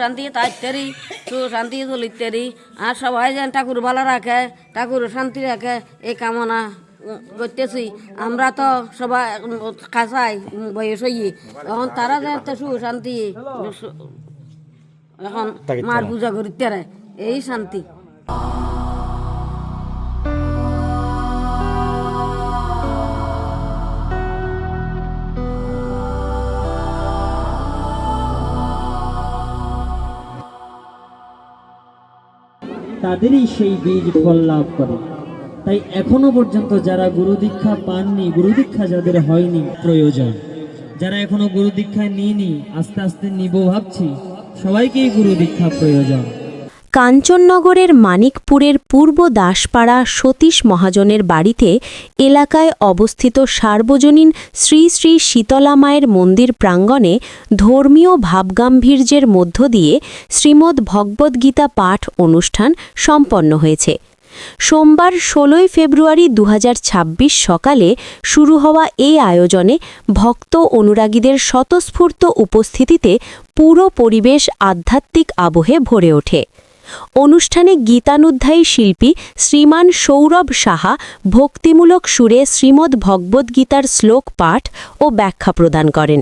শান্তি তাইতেরি শান্তি চলিতেরি আর সবাই যেন ঠাকুর ভালো রাখে, ঠাকুর শান্তি রাখে এই কামনা করতেছি। আমরা তো সবাই খাসাই বয়স হই, এখন তারা যেন শান্তি এখন মার পূজা করিতে এই শান্তি। তাদেরই সেই বীজ ফল লাভ করে। তাই এখনো পর্যন্ত যারা গুরু দীক্ষা পাননি, গুরু দীক্ষা যাদের হয়নি প্রয়োজন, যারা এখনো গুরু দীক্ষা নিইনি আস্তে আস্তে নিব ভাবছি, সবাইকেই গুরু দীক্ষা প্রয়োজন। কাঞ্চননগরের মানিকপুরের পূর্ব দাসপাড়া সতীশ মহাজনের বাড়িতে এলাকায় অবস্থিত সার্বজনীন শ্রী শ্রী শীতলা মায়ের মন্দির প্রাঙ্গণে ধর্মীয় ভাবগাম্ভীর্যের মধ্য দিয়ে শ্রীমদ্ ভগবদ্গীতা পাঠ অনুষ্ঠান সম্পন্ন হয়েছে। সোমবার 16 ফেব্রুয়ারি 2026 সকালে শুরু হওয়া এই আয়োজনে ভক্ত অনুরাগীদের স্বতঃস্ফূর্ত উপস্থিতিতে পুরো পরিবেশ আধ্যাত্মিক আবহে ভরে ওঠে। অনুষ্ঠানে গীতানুধ্যায়ী শিল্পী শ্রীমান সৌরভ সাহা ভক্তিমূলক সুরে শ্রীমদ্ ভগবদ্গীতার শ্লোক পাঠ ও ব্যাখ্যা প্রদান করেন।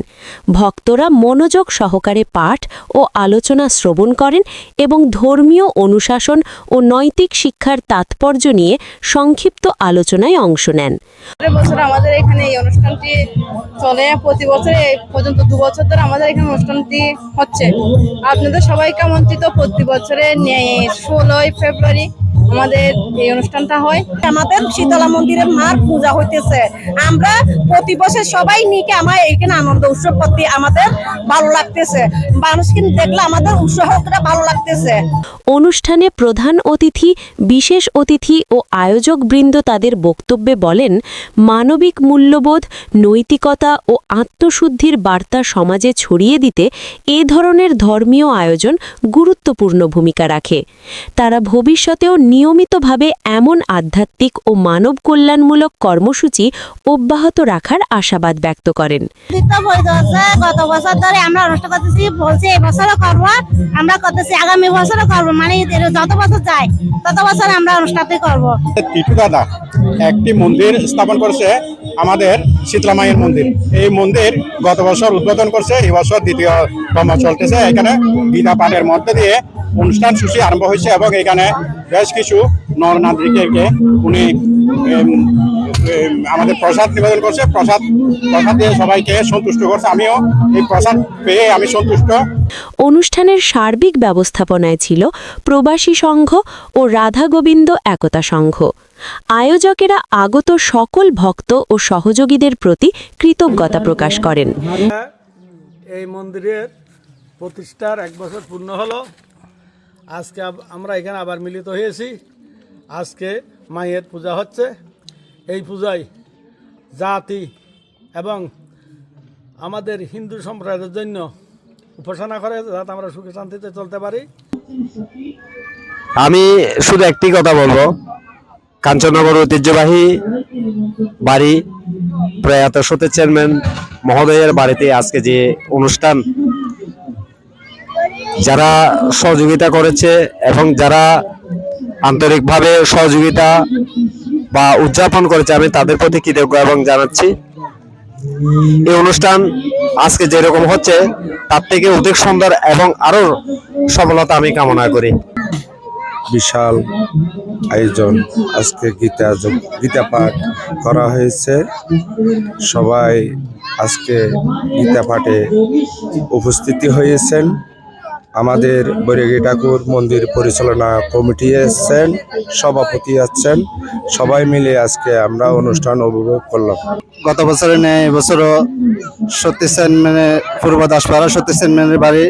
ভক্তরা মনোযোগ সহকারে পাঠ ও আলোচনা শ্রবণ করেন এবং ধর্মীয় অনুশাসন ও নৈতিক শিক্ষার তাৎপর্য নিয়ে সংক্ষিপ্ত আলোচনায় অংশ নেন। বছর আমাদের এখানে এই অনুষ্ঠানটি চলে, প্রতি বছর এই পর্যন্ত 2 বছর ধরে আমাদের এখানে অনুষ্ঠানটি হচ্ছে। আপনাদের সবাইকে আমন্ত্রিত, প্রতি বছরে 16 ফেব্রুয়ারি আমাদের এই অনুষ্ঠানটা হয়। আমাদের শীতলা মন্দিরের মার পূজা হইতেছে, আমরা প্রতি বছর সবাই নিয়ে আমার এখানে আনন্দ উৎসব করতে আমাদের ভালো লাগতেছে, মানুষকে দেখলে আমাদের উৎসাহটা ভালো লাগতেছে। অনুষ্ঠানে প্রধান অতিথি, বিশেষ অতিথি ও আয়োজকবৃন্দ তাদের বক্তব্যে বলেন, মানবিক মূল্যবোধ, নৈতিকতা ও আত্মশুদ্ধির বার্তা সমাজে ছড়িয়ে দিতে এ ধরনের ধর্মীয় আয়োজন গুরুত্বপূর্ণ ভূমিকা রাখে। তারা ভবিষ্যতেও নিয়মিতভাবে এমন আধ্যাত্মিক ও মানব কল্যাণমূলক কর্মসূচি অব্যাহত রাখার আশাবাদ ব্যক্ত করেন। গত বছর ধরে আমরা অনুষ্ঠান করতেছি, বলছি এই বছরও করবো, আমরা করতেছি, আগামী বছরও করবো, মানে যত বছর যায় তত বছর আমরা অনুষ্ঠানটি করবো। টিটু দাদা একটি মন্দির স্থাপন করেছে, আমাদের শীতলা মায়ের মন্দির। এই মন্দির গত বছর উদ্বোধন করছে, এই বছর দ্বিতীয় চলতেছে। এখানে গীতা পাঠের মধ্যে দিয়ে অনুষ্ঠান সূচি আরম্ভ হয়েছে এবং এখানে বেশ কিছু নরনারীকে উনি আমাদের প্রসাদ নিবেদন করছে। প্রসাদ দিয়ে সবাইকে সন্তুষ্ট করছে। আমিও এই প্রসাদ পেয়ে আমি সন্তুষ্ট। অনুষ্ঠানের সার্বিক ব্যবস্থাপনায় ছিল প্রবাসী সংঘ ও রাধা গোবিন্দ একতা সংঘ। আয়োজকেরা আগত সকল ভক্ত ও সহযোগীদের প্রতি কৃতজ্ঞতা প্রকাশ করেন। এই মন্দিরের প্রতিষ্ঠার 1 বছর পূর্ণ হলো। আজকে আমরা এখানে আবার মিলিত হয়েছি। আজকে মায়ের পূজা হচ্ছে। এই পূজায় জাতি এবং আমাদের হিন্দু সম্প্রদায়ের জন্য উপাসনা করে, যাতে আমরা সুখে শান্তিতে চলতে পারি। আমি শুধু একটি কথা বলবো, কাঞ্চননগর ঐতিহ্যবাহী বাড়ি প্রয়াত সতীশ চেয়ারম্যান মহোদয়ের বাড়িতে আজকে যে অনুষ্ঠান, যারা সহযোগিতা করেছে এবং যারা আন্তরিকভাবে সহযোগিতা বা উদযাপন করেছে, আমি তাদের প্রতি কৃতজ্ঞ এবং জানাচ্ছি। এই অনুষ্ঠান আজকে যেরকম হচ্ছে তার থেকে অধিক সুন্দর এবং আরো সফলতা আমি কামনা করি। বিশাল আয়োজন, আজকে গীতা পাঠ করা হয়েছে। সবাই আজকে গীতা পাঠে উপস্থিতি হয়েছেন। আমাদের বৈরাগী ঠাকুর মন্দির পরিচালনা কমিটি আছেন, সভাপতি আছেন, সবাই মিলে আজকে আমরা অনুষ্ঠান উপভোগ করলাম। গত বছরে নেয় এবছরও সতীশ চেয়ারম্যানের পূর্ব দাসপাড়া সতীশ চেয়ারম্যানের বাড়ি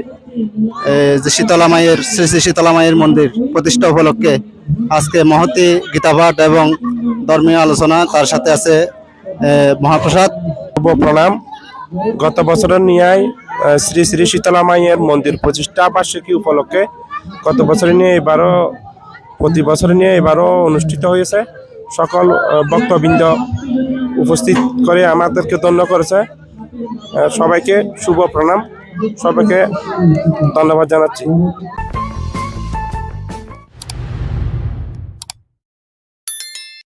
যে শীতলা মায়ের শ্রী শ্রী শীতলা মায়ের মন্দির প্রতিষ্ঠা উপলক্ষে আজকে মহতী গীতাপাঠ এবং ধর্মীয় আলোচনা, তার সাথে আছে মহাপ্রসাদ। প্রণাম। গত বছরের ন্যায় শ্রী শ্রী শীতলা মায়ের মন্দির প্রতিষ্ঠা বার্ষিকী উপলক্ষে গত বছরের নিয়ে এবারও প্রতি বছরের নিয়ে এবারও অনুষ্ঠিত হয়েছে। সকল ভক্তবৃন্দ উপস্থিত করে আমাদেরকে ধন্য করেছে। সবাইকে শুভ প্রণাম। সবাইকে ধন্যবাদ জানাচ্ছি।